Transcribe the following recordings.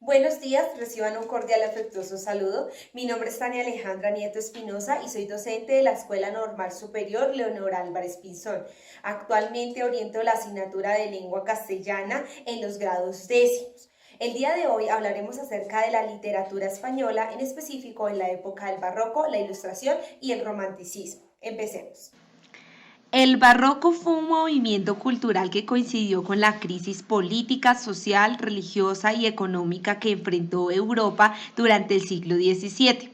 Buenos días, reciban un cordial afectuoso saludo. Mi nombre es Tania Alejandra Nieto Espinosa y soy docente de la Escuela Normal Superior Leonor Álvarez Pinzón. Actualmente oriento la asignatura de lengua castellana en los grados décimos. El día de hoy hablaremos acerca de la literatura española, en específico en la época del barroco, la ilustración y el romanticismo. Empecemos. El barroco fue un movimiento cultural que coincidió con la crisis política, social, religiosa y económica que enfrentó Europa durante el siglo XVII.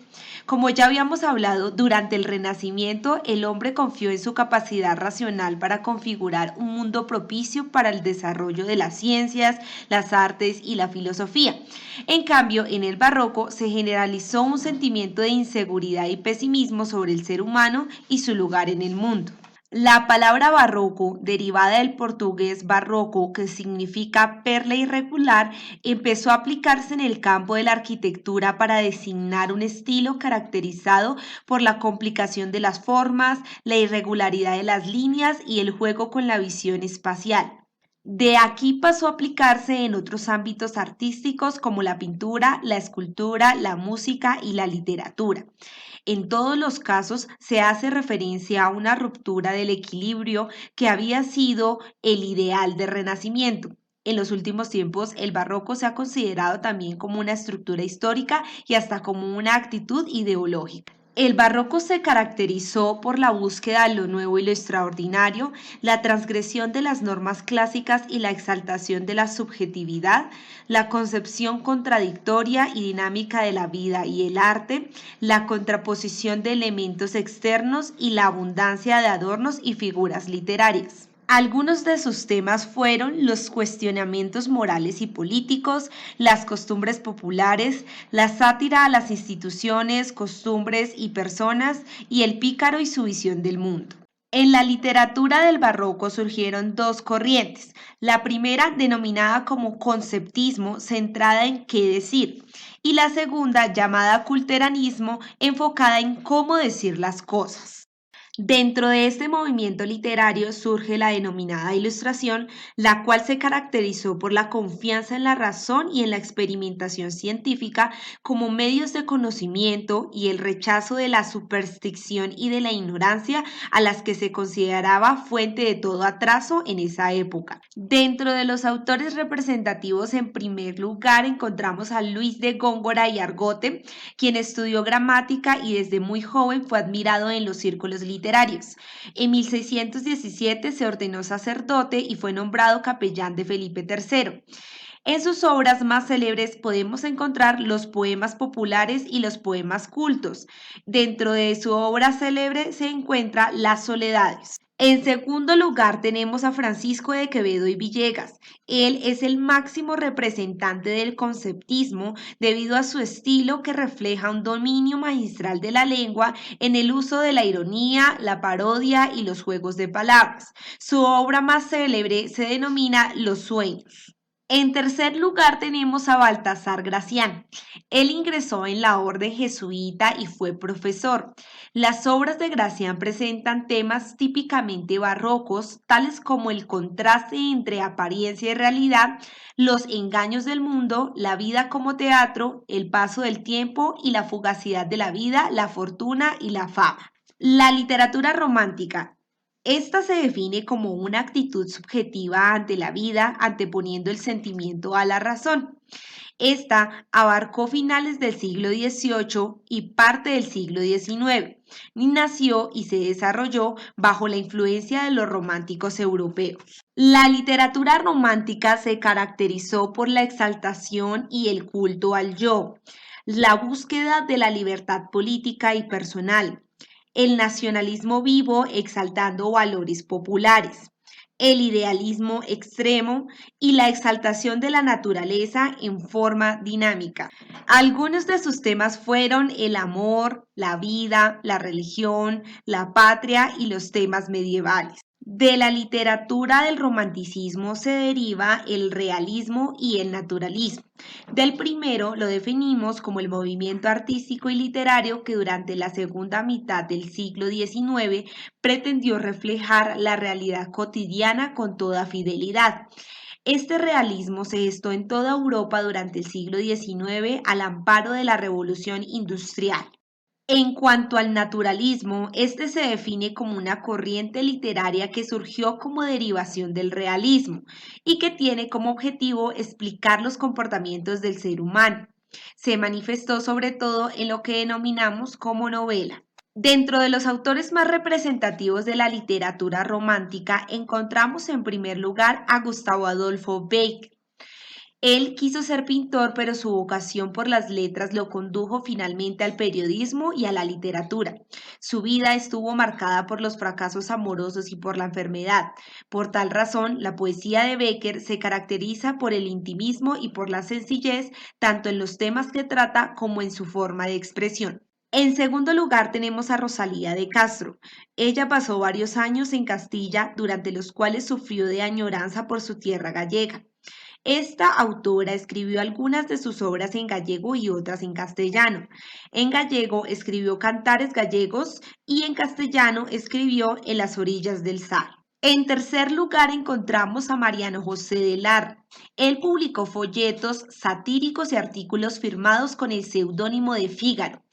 Como ya habíamos hablado, durante el Renacimiento el hombre confió en su capacidad racional para configurar un mundo propicio para el desarrollo de las ciencias, las artes y la filosofía. En cambio, en el barroco se generalizó un sentimiento de inseguridad y pesimismo sobre el ser humano y su lugar en el mundo. La palabra barroco, derivada del portugués barroco, que significa perla irregular, empezó a aplicarse en el campo de la arquitectura para designar un estilo caracterizado por la complicación de las formas, la irregularidad de las líneas y el juego con la visión espacial. De aquí pasó a aplicarse en otros ámbitos artísticos como la pintura, la escultura, la música y la literatura. En todos los casos se hace referencia a una ruptura del equilibrio que había sido el ideal de Renacimiento. En los últimos tiempos, el barroco se ha considerado también como una estructura histórica y hasta como una actitud ideológica. El barroco se caracterizó por la búsqueda de lo nuevo y lo extraordinario, la transgresión de las normas clásicas y la exaltación de la subjetividad, la concepción contradictoria y dinámica de la vida y el arte, la contraposición de elementos externos y la abundancia de adornos y figuras literarias. Algunos de sus temas fueron los cuestionamientos morales y políticos, las costumbres populares, la sátira a las instituciones, costumbres y personas, y el pícaro y su visión del mundo. En la literatura del barroco surgieron dos corrientes. La primera, denominada como conceptismo, centrada en qué decir, y la segunda, llamada culteranismo, enfocada en cómo decir las cosas. Dentro de este movimiento literario surge la denominada Ilustración, la cual se caracterizó por la confianza en la razón y en la experimentación científica como medios de conocimiento y el rechazo de la superstición y de la ignorancia a las que se consideraba fuente de todo atraso en esa época. Dentro de los autores representativos, en primer lugar, encontramos a Luis de Góngora y Argote, quien estudió gramática y desde muy joven fue admirado en los círculos literarios. En 1617 se ordenó sacerdote y fue nombrado capellán de Felipe III. En sus obras más célebres podemos encontrar los poemas populares y los poemas cultos. Dentro de su obra célebre se encuentra Las Soledades. En segundo lugar tenemos a Francisco de Quevedo y Villegas. Él es el máximo representante del conceptismo debido a su estilo que refleja un dominio magistral de la lengua en el uso de la ironía, la parodia y los juegos de palabras. Su obra más célebre se denomina Los Sueños. En tercer lugar tenemos a Baltasar Gracián. Él ingresó en la orden jesuita y fue profesor. Las obras de Gracián presentan temas típicamente barrocos, tales como el contraste entre apariencia y realidad, los engaños del mundo, la vida como teatro, el paso del tiempo y la fugacidad de la vida, la fortuna y la fama. La literatura romántica. Esta se define como una actitud subjetiva ante la vida, anteponiendo el sentimiento a la razón. Esta abarcó finales del siglo XVIII y parte del siglo XIX. Nació y se desarrolló bajo la influencia de los románticos europeos. La literatura romántica se caracterizó por la exaltación y el culto al yo, la búsqueda de la libertad política y personal, el nacionalismo vivo exaltando valores populares, el idealismo extremo y la exaltación de la naturaleza en forma dinámica. Algunos de sus temas fueron el amor, la vida, la religión, la patria y los temas medievales. De la literatura del romanticismo se deriva el realismo y el naturalismo. Del primero lo definimos como el movimiento artístico y literario que durante la segunda mitad del siglo XIX pretendió reflejar la realidad cotidiana con toda fidelidad. Este realismo se gestó en toda Europa durante el siglo XIX al amparo de la Revolución Industrial. En cuanto al naturalismo, este se define como una corriente literaria que surgió como derivación del realismo y que tiene como objetivo explicar los comportamientos del ser humano. Se manifestó sobre todo en lo que denominamos como novela. Dentro de los autores más representativos de la literatura romántica encontramos en primer lugar a Gustavo Adolfo Bécquer. Él quiso ser pintor, pero su vocación por las letras lo condujo finalmente al periodismo y a la literatura. Su vida estuvo marcada por los fracasos amorosos y por la enfermedad. Por tal razón, la poesía de Bécquer se caracteriza por el intimismo y por la sencillez, tanto en los temas que trata como en su forma de expresión. En segundo lugar tenemos a Rosalía de Castro. Ella pasó varios años en Castilla, durante los cuales sufrió de añoranza por su tierra gallega. Esta autora escribió algunas de sus obras en gallego y otras en castellano. En gallego escribió Cantares Gallegos y en castellano escribió En las orillas del Sar. En tercer lugar encontramos a Mariano José de Lar. Él publicó folletos satíricos y artículos firmados con el seudónimo de Fígaro.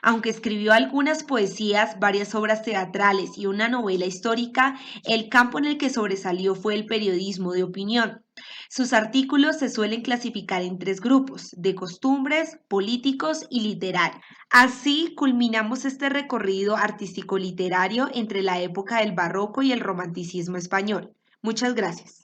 Aunque escribió algunas poesías, varias obras teatrales y una novela histórica, el campo en el que sobresalió fue el periodismo de opinión. Sus artículos se suelen clasificar en tres grupos: de costumbres, políticos y literarios. Así culminamos este recorrido artístico-literario entre la época del barroco y el romanticismo español. Muchas gracias.